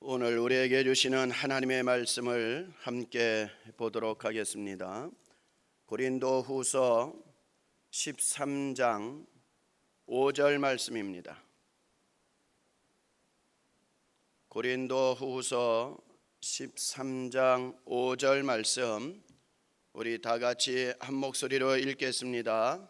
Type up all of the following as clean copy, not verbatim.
오늘 우리에게 주시는 하나님의 말씀을 함께 보도록 하겠습니다. 고린도후서 13장 5절 말씀입니다. 고린도후서 13장 5절 말씀, 우리 다 같이 한 목소리로 읽겠습니다.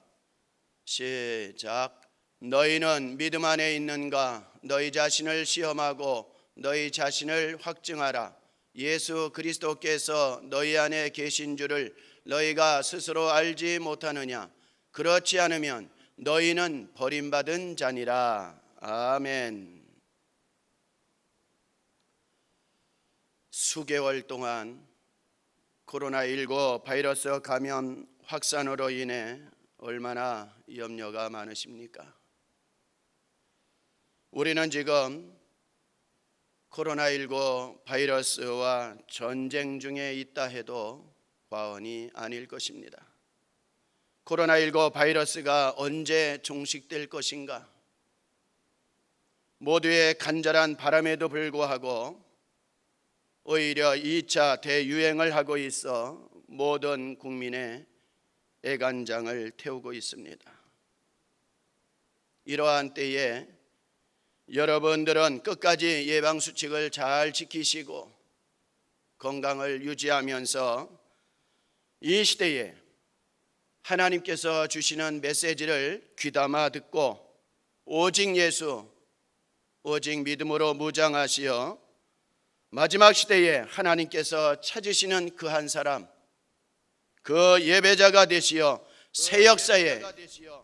시작. 너희는 믿음 안에 있는가? 너희 자신을 시험하고 너희 자신을 확증하라. 예수 그리스도께서 너희 안에 계신 줄을 너희가 스스로 알지 못하느냐? 그렇지 않으면 너희는 버림받은 자니라. 아멘. 수개월 동안 코로나19 바이러스 감염 확산으로 인해 얼마나 염려가 많으십니까? 우리는 지금 코로나19 바이러스와 전쟁 중에 있다 해도 과언이 아닐 것입니다. 코로나19 바이러스가 언제 종식될 것인가? 모두의 간절한 바람에도 불구하고 오히려 2차 대유행을 하고 있어 모든 국민의 애간장을 태우고 있습니다. 이러한 때에 여러분들은 끝까지 예방수칙을 잘 지키시고 건강을 유지하면서 이 시대에 하나님께서 주시는 메시지를 귀담아 듣고 오직 예수, 오직 믿음으로 무장하시어 마지막 시대에 하나님께서 찾으시는 그 한 사람, 그 예배자가 되시어 새 역사의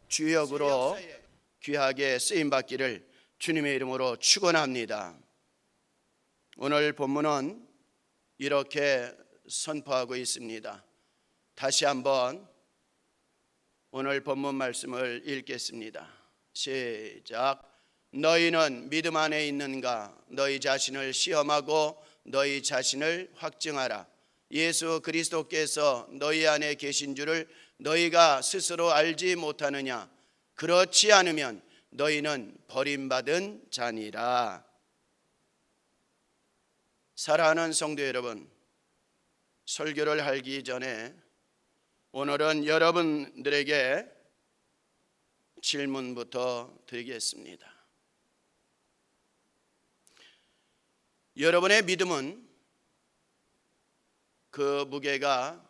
주역으로 귀하게 쓰임받기를 주님의 이름으로 축원합니다. 오늘 본문은 이렇게 선포하고 있습니다. 다시 한번 오늘 본문 말씀을 읽겠습니다. 시작. 너희는 믿음 안에 있는가? 너희 자신을 시험하고 너희 자신을 확증하라. 예수 그리스도께서 너희 안에 계신 줄을 너희가 스스로 알지 못하느냐? 그렇지 않으면 너희는 버림받은 자니라. 사랑하는 성도 여러분, 설교를 하기 전에 오늘은 여러분들에게 질문부터 드리겠습니다. 여러분의 믿음은 그 무게가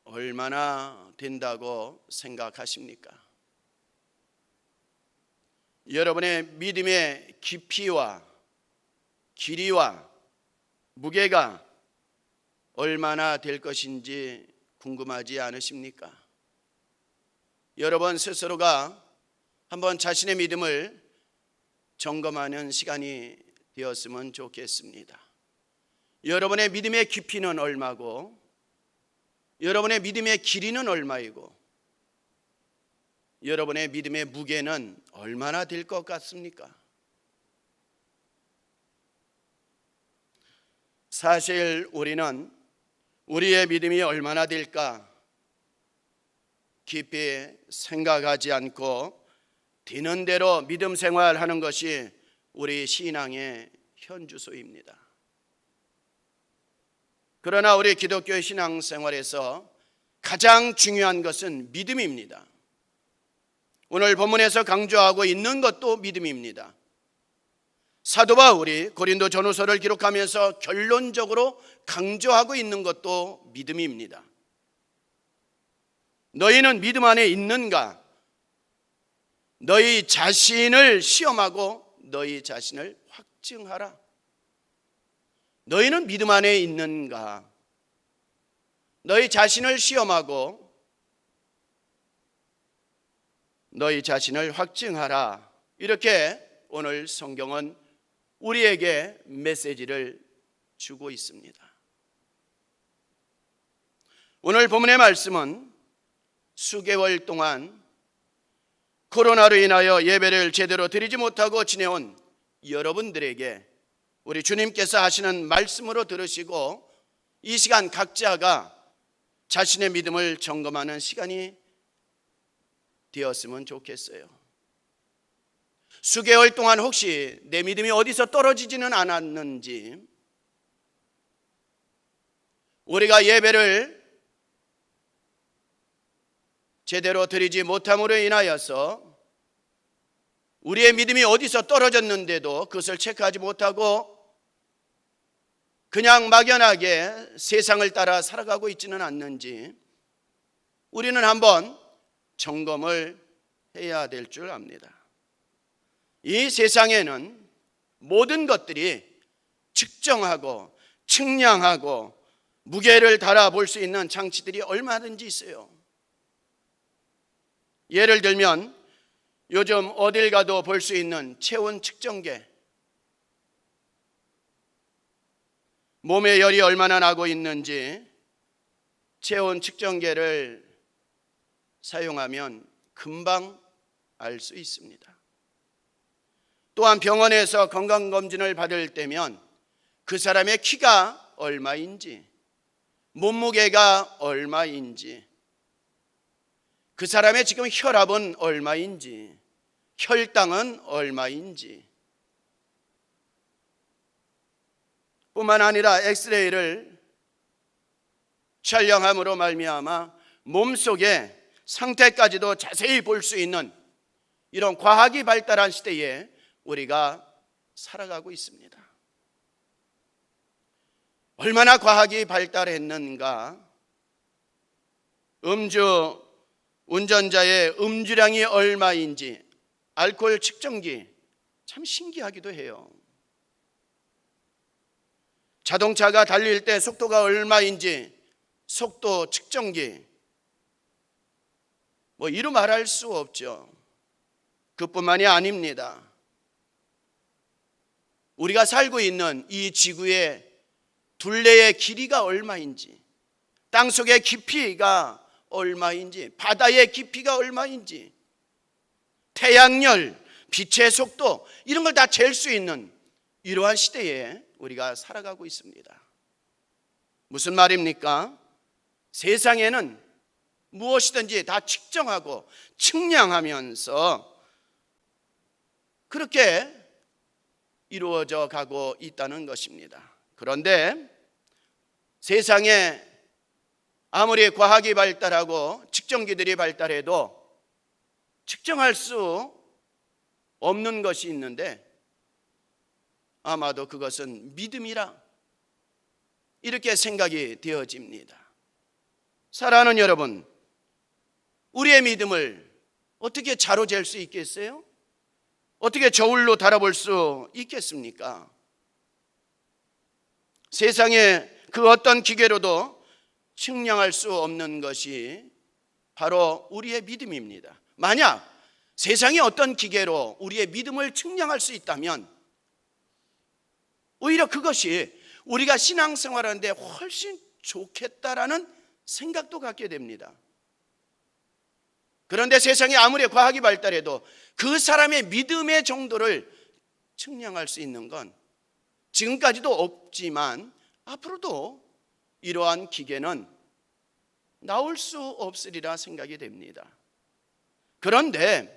얼마나 된다고 생각하십니까? 여러분의 믿음의 깊이와 길이와 무게가 얼마나 될 것인지 궁금하지 않으십니까? 여러분 스스로가 한번 자신의 믿음을 점검하는 시간이 되었으면 좋겠습니다. 여러분의 믿음의 깊이는 얼마고 여러분의 믿음의 길이는 얼마이고 여러분의 믿음의 무게는 얼마나 될 것 같습니까? 사실 우리는 우리의 믿음이 얼마나 될까 깊이 생각하지 않고 되는 대로 믿음 생활하는 것이 우리 신앙의 현주소입니다. 그러나 우리 기독교 신앙생활에서 가장 중요한 것은 믿음입니다. 오늘 본문에서 강조하고 있는 것도 믿음입니다. 사도 바울이 고린도 전후서를 기록하면서 결론적으로 강조하고 있는 것도 믿음입니다. 너희는 믿음 안에 있는가? 너희 자신을 시험하고 너희 자신을 확증하라. 너희는 믿음 안에 있는가? 너희 자신을 시험하고 너희 자신을 확증하라. 이렇게 오늘 성경은 우리에게 메시지를 주고 있습니다. 오늘 본문의 말씀은 수개월 동안 코로나로 인하여 예배를 제대로 드리지 못하고 지내온 여러분들에게 우리 주님께서 하시는 말씀으로 들으시고 이 시간 각자가 자신의 믿음을 점검하는 시간이 되었으면 좋겠어요. 수개월 동안 혹시 내 믿음이 어디서 떨어지지는 않았는지 우리가 예배를 제대로 드리지 못함으로 인하여서 우리의 믿음이 어디서 떨어졌는데도 그것을 체크하지 못하고 그냥 막연하게 세상을 따라 살아가고 있지는 않는지 우리는 한번 점검을 해야 될 줄 압니다. 이 세상에는 모든 것들이 측정하고 측량하고 무게를 달아볼 수 있는 장치들이 얼마든지 있어요. 예를 들면 요즘 어딜 가도 볼 수 있는 체온 측정계, 몸에 열이 얼마나 나고 있는지 체온 측정계를 사용하면 금방 알 수 있습니다. 또한 병원에서 건강검진을 받을 때면 그 사람의 키가 얼마인지, 몸무게가 얼마인지, 그 사람의 지금 혈압은 얼마인지, 혈당은 얼마인지, 뿐만 아니라 엑스레이를 촬영함으로 말미암아 몸속의 상태까지도 자세히 볼 수 있는 이런 과학이 발달한 시대에 우리가 살아가고 있습니다. 얼마나 과학이 발달했는가? 음주 운전자의 음주량이 얼마인지 알코올 측정기, 참 신기하기도 해요. 자동차가 달릴 때 속도가 얼마인지 속도 측정기, 이루 말할 수 없죠. 그뿐만이 아닙니다. 우리가 살고 있는 이 지구의 둘레의 길이가 얼마인지, 땅속의 깊이가 얼마인지, 바다의 깊이가 얼마인지, 태양열, 빛의 속도, 이런 걸 다 잴 수 있는 이러한 시대에 우리가 살아가고 있습니다. 무슨 말입니까? 세상에는 무엇이든지 다 측정하고 측량하면서 그렇게 이루어져 가고 있다는 것입니다. 그런데 세상에 아무리 과학이 발달하고 측정기들이 발달해도 측정할 수 없는 것이 있는데 아마도 그것은 믿음이라 이렇게 생각이 되어집니다. 사랑하는 여러분, 우리의 믿음을 어떻게 자로잴 수 있겠어요? 어떻게 저울로 달아볼 수 있겠습니까? 세상에 그 어떤 기계로도 측량할 수 없는 것이 바로 우리의 믿음입니다. 만약 세상의 어떤 기계로 우리의 믿음을 측량할 수 있다면 오히려 그것이 우리가 신앙생활하는데 훨씬 좋겠다라는 생각도 갖게 됩니다. 그런데 세상에 아무리 과학이 발달해도 그 사람의 믿음의 정도를 측량할 수 있는 건 지금까지도 없지만 앞으로도 이러한 기계는 나올 수 없으리라 생각이 됩니다. 그런데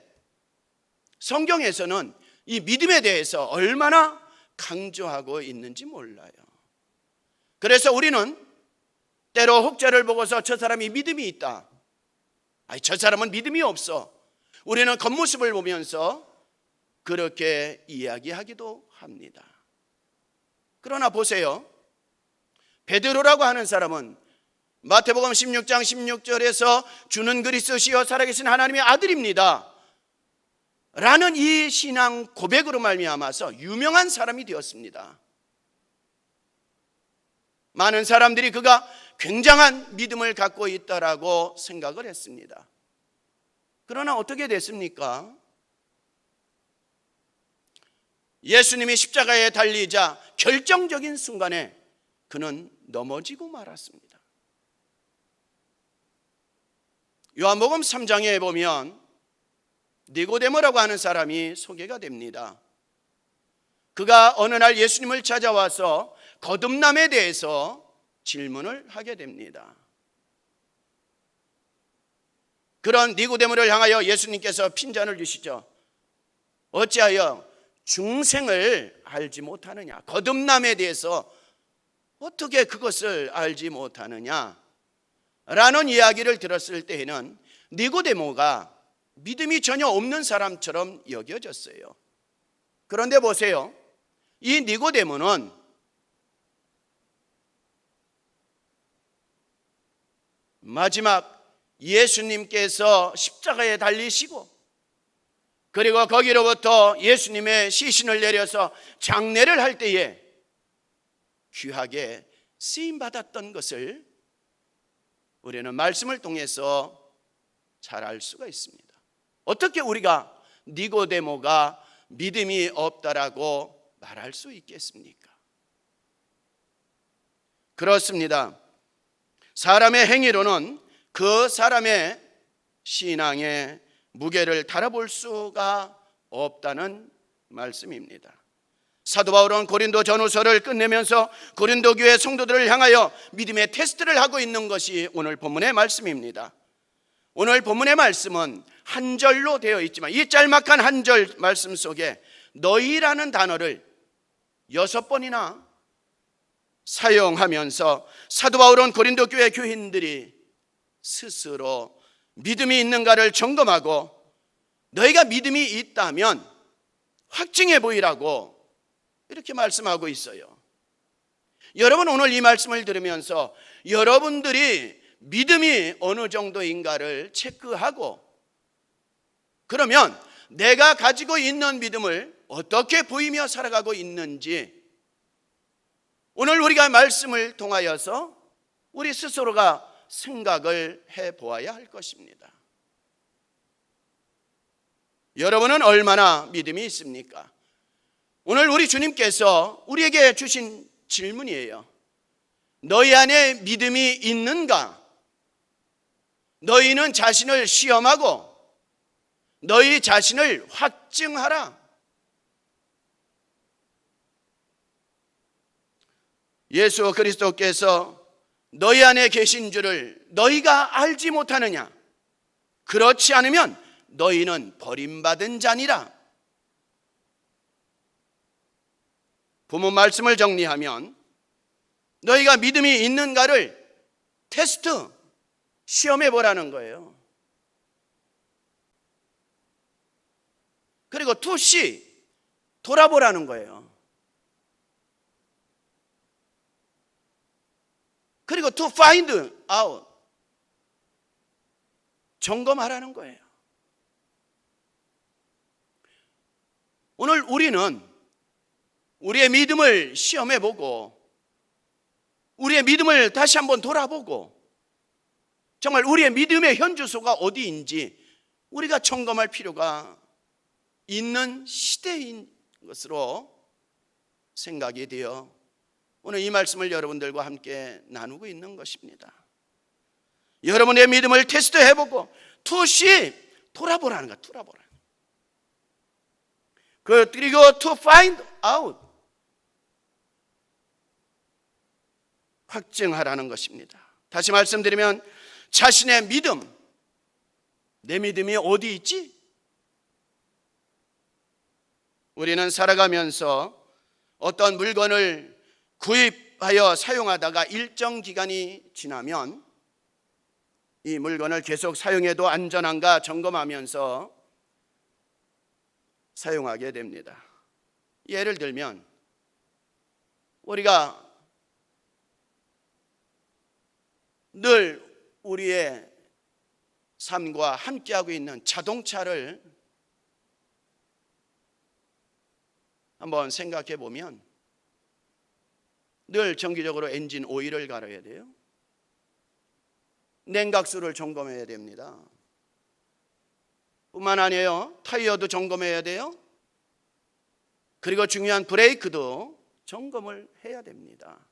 성경에서는 이 믿음에 대해서 얼마나 강조하고 있는지 몰라요. 그래서 우리는 때로 혹자를 보고서 저 사람이 믿음이 있다, 저 사람은 믿음이 없어, 우리는 겉모습을 보면서 그렇게 이야기하기도 합니다. 그러나 보세요, 베드로라고 하는 사람은 마태복음 16장 16절에서 주는 그리스도시요 살아계신 하나님의 아들입니다 라는 이 신앙 고백으로 말미암아서 유명한 사람이 되었습니다. 많은 사람들이 그가 굉장한 믿음을 갖고 있다라고 생각을 했습니다. 그러나 어떻게 됐습니까? 예수님이 십자가에 달리자 결정적인 순간에 그는 넘어지고 말았습니다. 요한복음 3장에 보면 니고데모라고 하는 사람이 소개가 됩니다. 그가 어느 날 예수님을 찾아와서 거듭남에 대해서 질문을 하게 됩니다. 그런 니고데모를 향하여 예수님께서 핀잔을 주시죠. 어찌하여 중생을 알지 못하느냐, 거듭남에 대해서 어떻게 그것을 알지 못하느냐? 라는 이야기를 들었을 때에는 니고데모가 믿음이 전혀 없는 사람처럼 여겨졌어요. 그런데 보세요. 이 니고데모는 마지막 예수님께서 십자가에 달리시고 그리고 거기로부터 예수님의 시신을 내려서 장례를 할 때에 귀하게 쓰임받았던 것을 우리는 말씀을 통해서 잘 알 수가 있습니다. 어떻게 우리가 니고데모가 믿음이 없다라고 말할 수 있겠습니까? 그렇습니다. 사람의 행위로는 그 사람의 신앙의 무게를 달아볼 수가 없다는 말씀입니다. 사도 바울은 고린도 전후서를 끝내면서 고린도 교회 성도들을 향하여 믿음의 테스트를 하고 있는 것이 오늘 본문의 말씀입니다. 오늘 본문의 말씀은 한 절로 되어 있지만 이 짤막한 한 절 말씀 속에 너희라는 단어를 6번이나 사용하면서 사도 바울은 고린도 교회 교인들이 스스로 믿음이 있는가를 점검하고 너희가 믿음이 있다면 확증해 보이라고 이렇게 말씀하고 있어요. 여러분, 오늘 이 말씀을 들으면서 여러분들이 믿음이 어느 정도인가를 체크하고 그러면 내가 가지고 있는 믿음을 어떻게 보이며 살아가고 있는지 오늘 우리가 말씀을 통하여서 우리 스스로가 생각을 해보아야 할 것입니다. 여러분은 얼마나 믿음이 있습니까? 오늘 우리 주님께서 우리에게 주신 질문이에요. 너희 안에 믿음이 있는가? 너희는 자신을 시험하고 너희 자신을 확증하라. 예수 그리스도께서 너희 안에 계신 줄을 너희가 알지 못하느냐? 그렇지 않으면 너희는 버림받은 자니라. 본문 말씀을 정리하면 너희가 믿음이 있는가를 테스트, 시험해 보라는 거예요. 그리고 to see, 돌아보라는 거예요. 그리고 to find out, 점검하라는 거예요. 오늘 우리는 우리의 믿음을 시험해 보고 우리의 믿음을 다시 한번 돌아보고 정말 우리의 믿음의 현주소가 어디인지 우리가 점검할 필요가 있는 시대인 것으로 생각이 되어 오늘 이 말씀을 여러분들과 함께 나누고 있는 것입니다. 여러분의 믿음을 테스트해보고 to 돌아보라는 거야. 돌아보라. 그리고 to find out, 확증하라는 것입니다. 다시 말씀드리면 자신의 믿음, 내 믿음이 어디 있지? 우리는 살아가면서 어떤 물건을 구입하여 사용하다가 일정 기간이 지나면 이 물건을 계속 사용해도 안전한가 점검하면서 사용하게 됩니다. 예를 들면 우리가 늘 우리의 삶과 함께하고 있는 자동차를 한번 생각해 보면 늘 정기적으로 엔진 오일을 갈아야 돼요. 냉각수를 점검해야 됩니다. 뿐만 아니에요. 타이어도 점검해야 돼요. 그리고 중요한 브레이크도 점검을 해야 됩니다.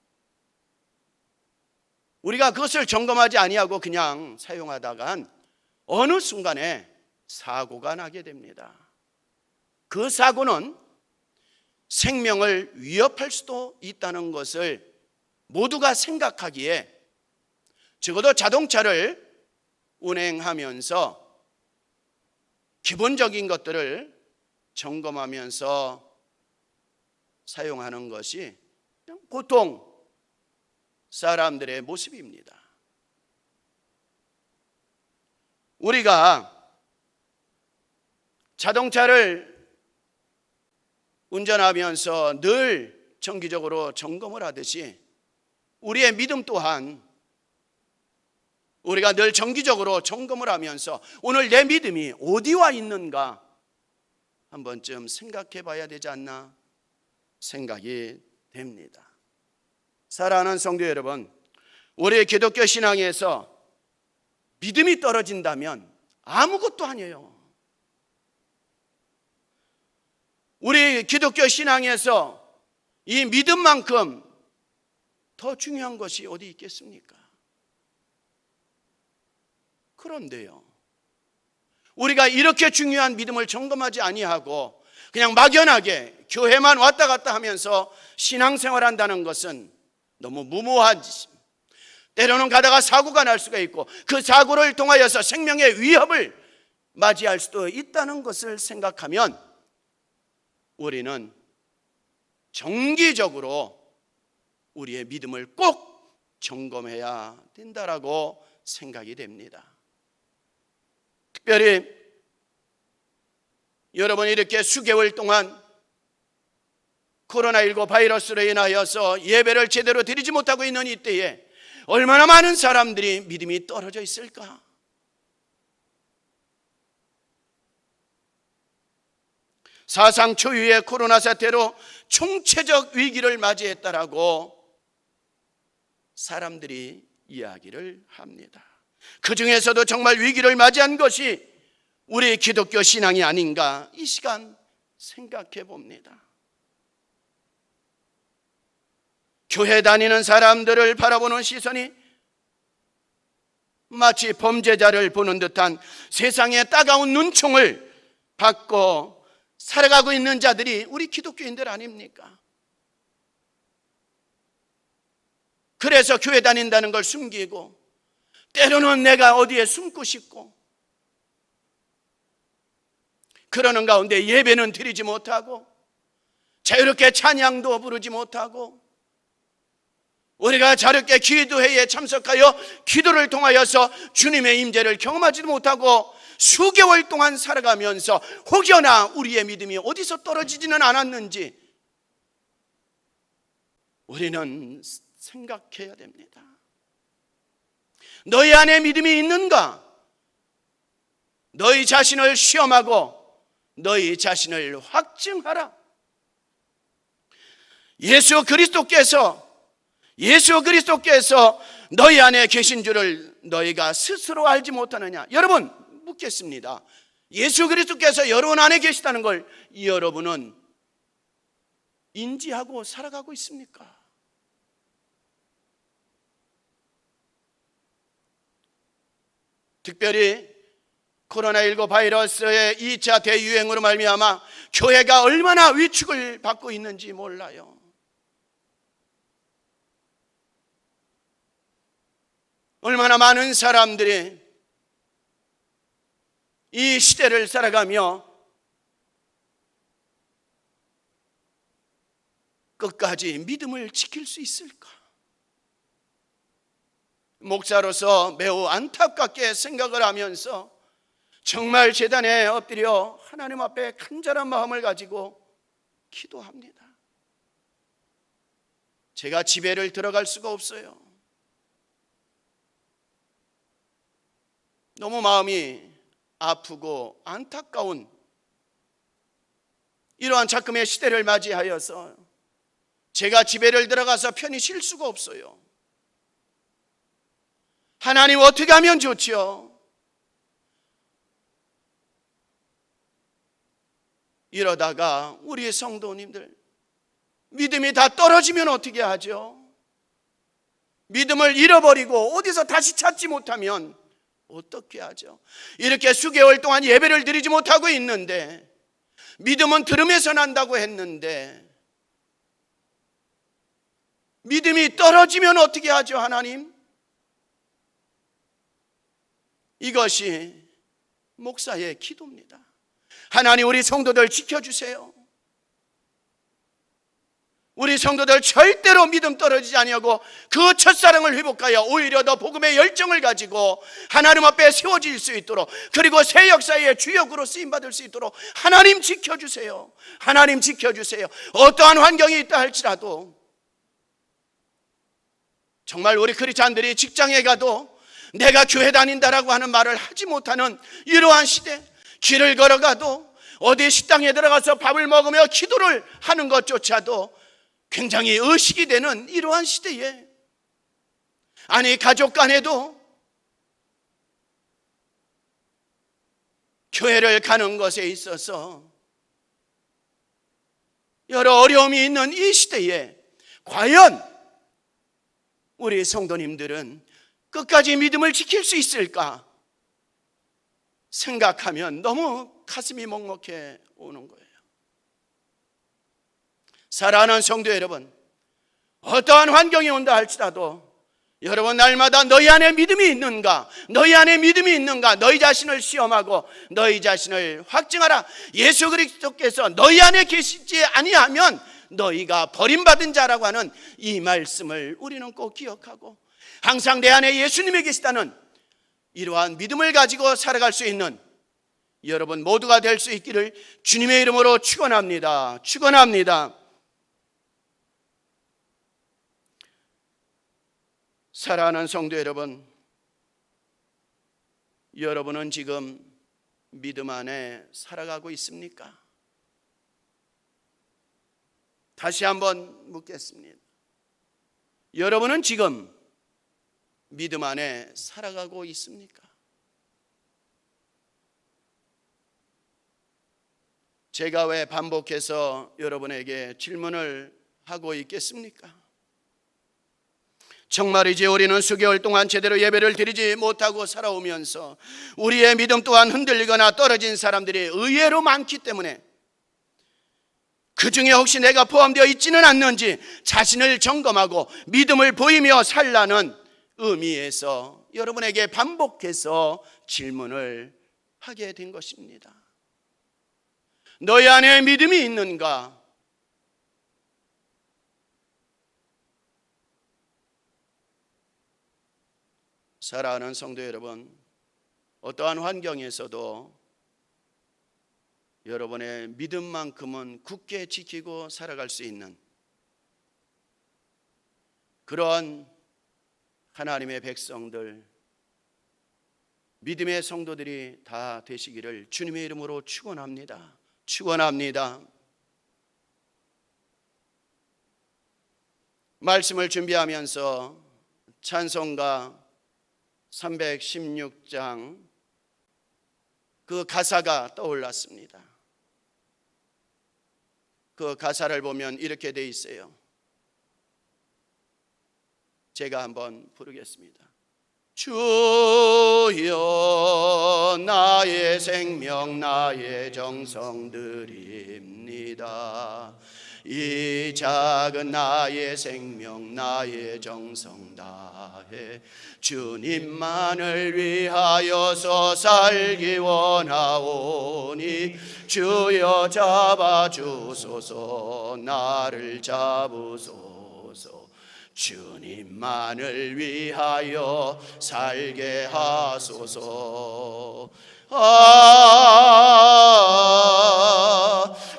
우리가 그것을 점검하지 아니하고 그냥 사용하다간 어느 순간에 사고가 나게 됩니다. 그 사고는 생명을 위협할 수도 있다는 것을 모두가 생각하기에 적어도 자동차를 운행하면서 기본적인 것들을 점검하면서 사용하는 것이 보통 사람들의 모습입니다. 우리가 자동차를 운전하면서 늘 정기적으로 점검을 하듯이 우리의 믿음 또한 우리가 늘 정기적으로 점검을 하면서 오늘 내 믿음이 어디 와 있는가 한 번쯤 생각해 봐야 되지 않나 생각이 됩니다. 사랑하는 성도 여러분, 우리의 기독교 신앙에서 믿음이 떨어진다면 아무것도 아니에요. 우리 기독교 신앙에서 이 믿음만큼 더 중요한 것이 어디 있겠습니까? 그런데요, 우리가 이렇게 중요한 믿음을 점검하지 아니하고 그냥 막연하게 교회만 왔다 갔다 하면서 신앙생활 한다는 것은 너무 무모한 짓입니다. 때로는 가다가 사고가 날 수가 있고 그 사고를 통하여서 생명의 위협을 맞이할 수도 있다는 것을 생각하면 우리는 정기적으로 우리의 믿음을 꼭 점검해야 된다라고 생각이 됩니다. 특별히 여러분이 이렇게 수개월 동안 코로나19 바이러스로 인하여서 예배를 제대로 드리지 못하고 있는 이때에 얼마나 많은 사람들이 믿음이 떨어져 있을까? 사상 초유의 코로나 사태로 총체적 위기를 맞이했다라고 사람들이 이야기를 합니다. 그 중에서도 정말 위기를 맞이한 것이 우리 기독교 신앙이 아닌가 이 시간 생각해 봅니다. 교회 다니는 사람들을 바라보는 시선이 마치 범죄자를 보는 듯한 세상의 따가운 눈총을 받고 살아가고 있는 자들이 우리 기독교인들 아닙니까? 그래서 교회 다닌다는 걸 숨기고 때로는 내가 어디에 숨고 싶고 그러는 가운데 예배는 드리지 못하고 자유롭게 찬양도 부르지 못하고 우리가 자유롭게 기도회에 참석하여 기도를 통하여서 주님의 임재를 경험하지도 못하고 수개월 동안 살아가면서 혹여나 우리의 믿음이 어디서 떨어지지는 않았는지 우리는 생각해야 됩니다. 너희 안에 믿음이 있는가? 너희 자신을 시험하고 너희 자신을 확증하라. 예수 그리스도께서 너희 안에 계신 줄을 너희가 스스로 알지 못하느냐? 여러분 묻겠습니다. 예수 그리스도께서 여러분 안에 계시다는 걸 여러분은 인지하고 살아가고 있습니까? 특별히 코로나19 바이러스의 2차 대유행으로 말미암아 교회가 얼마나 위축을 받고 있는지 몰라요. 얼마나 많은 사람들이 이 시대를 살아가며 끝까지 믿음을 지킬 수 있을까? 목사로서 매우 안타깝게 생각을 하면서 정말 제단에 엎드려 하나님 앞에 간절한 마음을 가지고 기도합니다. 제가 집회를 들어갈 수가 없어요. 너무 마음이 아프고 안타까운 이러한 작금의 시대를 맞이하여서 제가 집회를 들어가서 편히 쉴 수가 없어요. 하나님 어떻게 하면 좋지요? 이러다가 우리 성도님들 믿음이 다 떨어지면 어떻게 하죠? 믿음을 잃어버리고 어디서 다시 찾지 못하면 어떻게 하죠? 이렇게 수개월 동안 예배를 드리지 못하고 있는데 믿음은 들음에서 난다고 했는데 믿음이 떨어지면 어떻게 하죠, 하나님? 이것이 목사의 기도입니다. 하나님 우리 성도들 지켜주세요. 우리 성도들 절대로 믿음 떨어지지 아니하고 그 첫사랑을 회복하여 오히려 더 복음의 열정을 가지고 하나님 앞에 세워질 수 있도록, 그리고 새 역사의 주역으로 쓰임받을 수 있도록 하나님 지켜주세요. 하나님 지켜주세요. 어떠한 환경이 있다 할지라도, 정말 우리 크리스찬들이 직장에 가도 내가 교회 다닌다라고 하는 말을 하지 못하는 이러한 시대, 길을 걸어가도 어디 식당에 들어가서 밥을 먹으며 기도를 하는 것조차도 굉장히 의식이 되는 이러한 시대에, 아니 가족 간에도 교회를 가는 것에 있어서 여러 어려움이 있는 이 시대에 과연 우리 성도님들은 끝까지 믿음을 지킬 수 있을까 생각하면 너무 가슴이 먹먹해 오는 거예요. 사랑하는 성도 여러분, 어떠한 환경이 온다 할지라도 여러분 날마다 너희 안에 믿음이 있는가, 너희 안에 믿음이 있는가, 너희 자신을 시험하고 너희 자신을 확증하라. 예수 그리스도께서 너희 안에 계시지 아니하면 너희가 버림받은 자라고 하는 이 말씀을 우리는 꼭 기억하고, 항상 내 안에 예수님이 계시다는 이러한 믿음을 가지고 살아갈 수 있는 여러분 모두가 될 수 있기를 주님의 이름으로 축원합니다. 축원합니다. 사랑하는 성도 여러분, 여러분은 지금 믿음 안에 살아가고 있습니까? 다시 한번 묻겠습니다. 여러분은 지금 믿음 안에 살아가고 있습니까? 제가 왜 반복해서 여러분에게 질문을 하고 있겠습니까? 정말이지 우리는 수개월 동안 제대로 예배를 드리지 못하고 살아오면서 우리의 믿음 또한 흔들리거나 떨어진 사람들이 의외로 많기 때문에, 그 중에 혹시 내가 포함되어 있지는 않는지 자신을 점검하고 믿음을 보이며 살라는 의미에서 여러분에게 반복해서 질문을 하게 된 것입니다. 너희 안에 믿음이 있는가? 사랑하는 성도 여러분, 어떠한 환경에서도 여러분의 믿음만큼은 굳게 지키고 살아갈 수 있는 그런 하나님의 백성들, 믿음의 성도들이 다 되시기를 주님의 이름으로 축원합니다. 축원합니다. 말씀을 준비하면서 찬송가 316장 그 가사가 떠올랐습니다. 그 가사를 보면 이렇게 돼 있어요. 제가 한번 부르겠습니다. 주여 나의 생명 나의 정성 드립니다. 이 작은 나의 생명 나의 정성 다해 주님만을 위하여서 살기 원하오니 주여 잡아주소서 나를 잡으소서 주님만을 위하여 살게 하소서.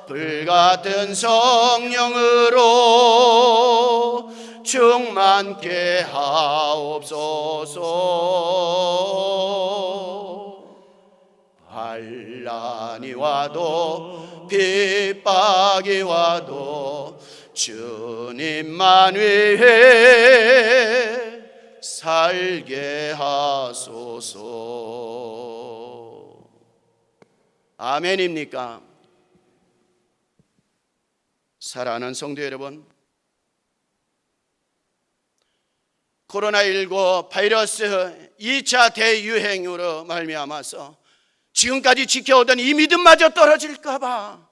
불같은 성령으로 충만케 하옵소서. 환난이 와도 핍박이 와도 주님만 위해 살게 하소서. 아멘입니까? 사랑하는 성도 여러분, 코로나19 바이러스 2차 대유행으로 말미암아서 지금까지 지켜오던 이 믿음마저 떨어질까 봐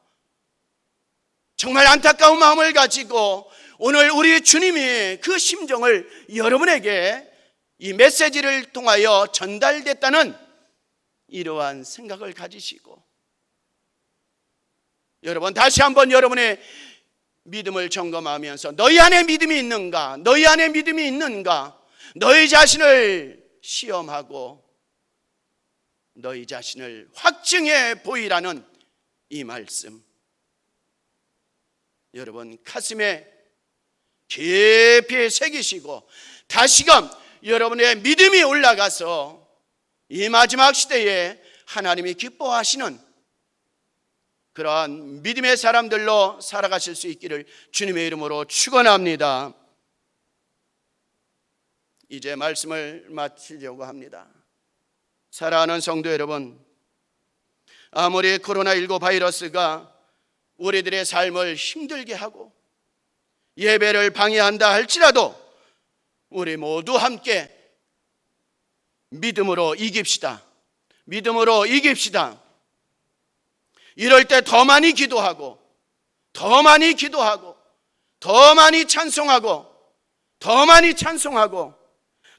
정말 안타까운 마음을 가지고 오늘 우리 주님이 그 심정을 여러분에게 이 메시지를 통하여 전달됐다는 이러한 생각을 가지시고, 여러분 다시 한번 여러분의 믿음을 점검하면서 너희 안에 믿음이 있는가? 너희 안에 믿음이 있는가? 너희 자신을 시험하고 너희 자신을 확증해 보이라는 이 말씀, 여러분 가슴에 깊이 새기시고 다시금 여러분의 믿음이 올라가서 이 마지막 시대에 하나님이 기뻐하시는 그러한 믿음의 사람들로 살아가실 수 있기를 주님의 이름으로 축원합니다. 이제 말씀을 마치려고 합니다. 사랑하는 성도 여러분, 아무리 코로나19 바이러스가 우리들의 삶을 힘들게 하고 예배를 방해한다 할지라도 우리 모두 함께 믿음으로 이깁시다. 믿음으로 이깁시다. 이럴 때 더 많이 기도하고 더 많이 기도하고 더 많이 찬송하고 더 많이 찬송하고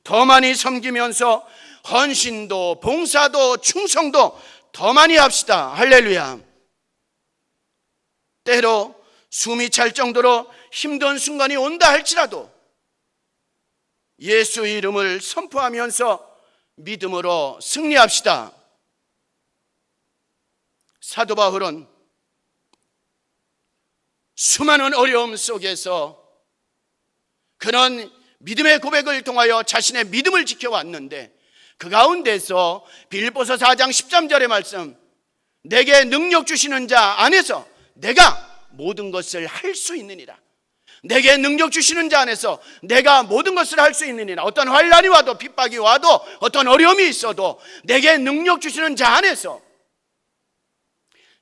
더 많이 섬기면서 헌신도 봉사도 충성도 더 많이 합시다. 할렐루야. 때로 숨이 찰 정도로 힘든 순간이 온다 할지라도 예수 이름을 선포하면서 믿음으로 승리합시다. 사도 바울은 수많은 어려움 속에서 그런 믿음의 고백을 통하여 자신의 믿음을 지켜왔는데 그 가운데서 빌립보서 4장 13절의 말씀, 내게 능력 주시는 자 안에서 내가 모든 것을 할 수 있느니라. 내게 능력 주시는 자 안에서 내가 모든 것을 할 수 있느니라. 어떤 환난이 와도 핍박이 와도 어떤 어려움이 있어도 내게 능력 주시는 자 안에서,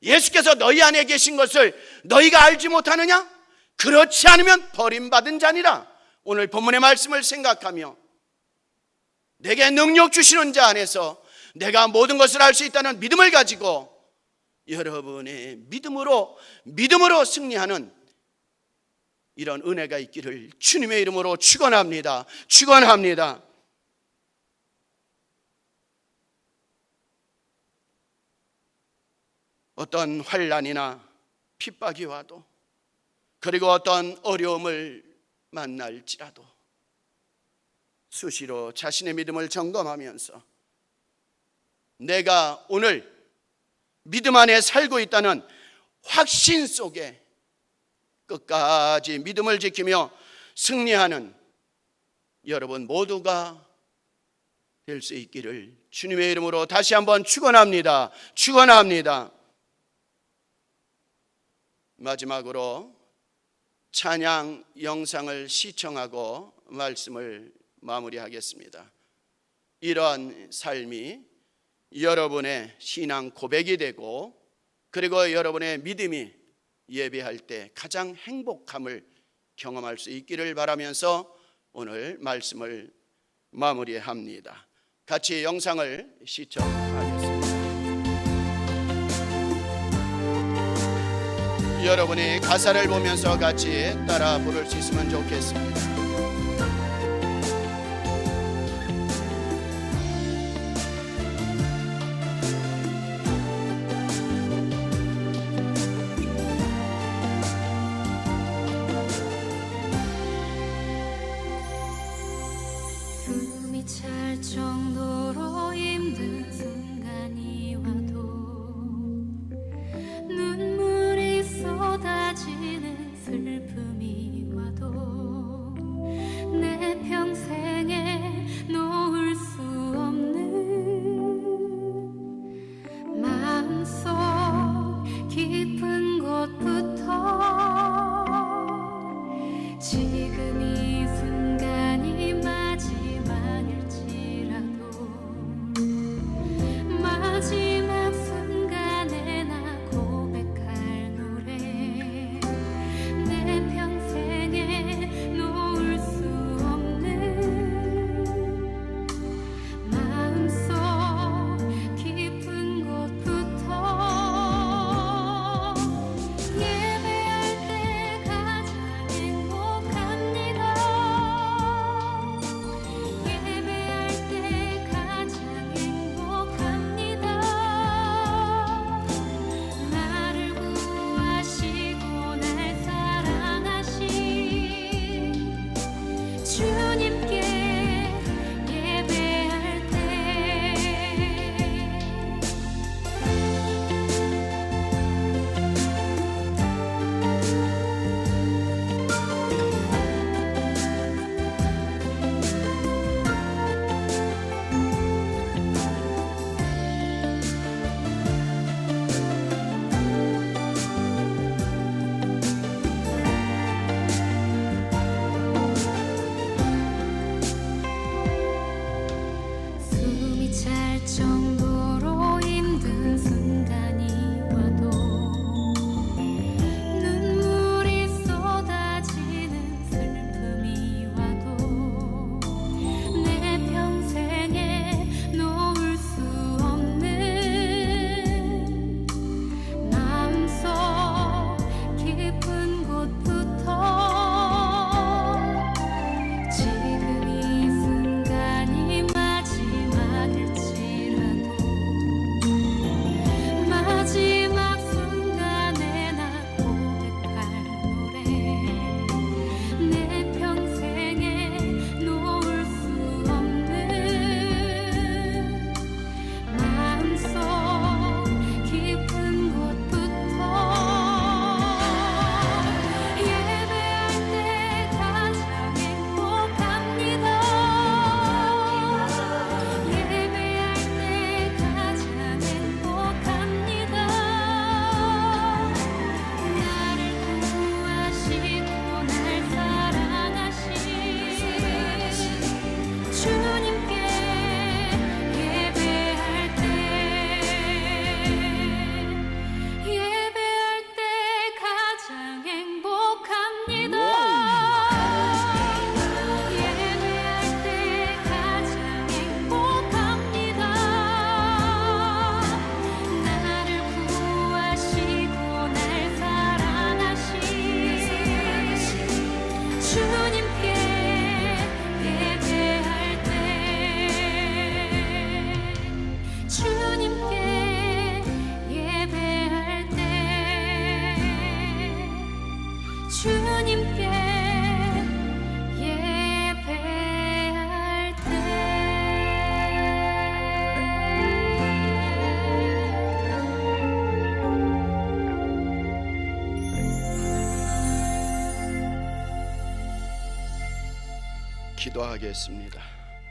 예수께서 너희 안에 계신 것을 너희가 알지 못하느냐? 그렇지 않으면 버림받은 자니라. 오늘 본문의 말씀을 생각하며 내게 능력 주시는 자 안에서 내가 모든 것을 할 수 있다는 믿음을 가지고 여러분의 믿음으로 승리하는 이런 은혜가 있기를 주님의 이름으로 축원합니다. 축원합니다. 어떤 환난이나 핍박이 와도 그리고 어떤 어려움을 만날지라도 수시로 자신의 믿음을 점검하면서 내가 오늘 믿음 안에 살고 있다는 확신 속에 끝까지 믿음을 지키며 승리하는 여러분 모두가 될 수 있기를 주님의 이름으로 다시 한번 축원합니다. 축원합니다. 마지막으로 찬양 영상을 시청하고 말씀을 마무리하겠습니다. 이러한 삶이 여러분의 신앙 고백이 되고 그리고 여러분의 믿음이 예배할 때 가장 행복함을 경험할 수 있기를 바라면서 오늘 말씀을 마무리합니다. 같이 영상을 시청하겠습니다. 여러분이 가사를 보면서 같이 따라 부를 수 있으면 좋겠습니다. 숨이 찰 정도로 힘든 순간이 와도 눈물이 쏟아지는 슬픔이 와도 기도하겠습니다.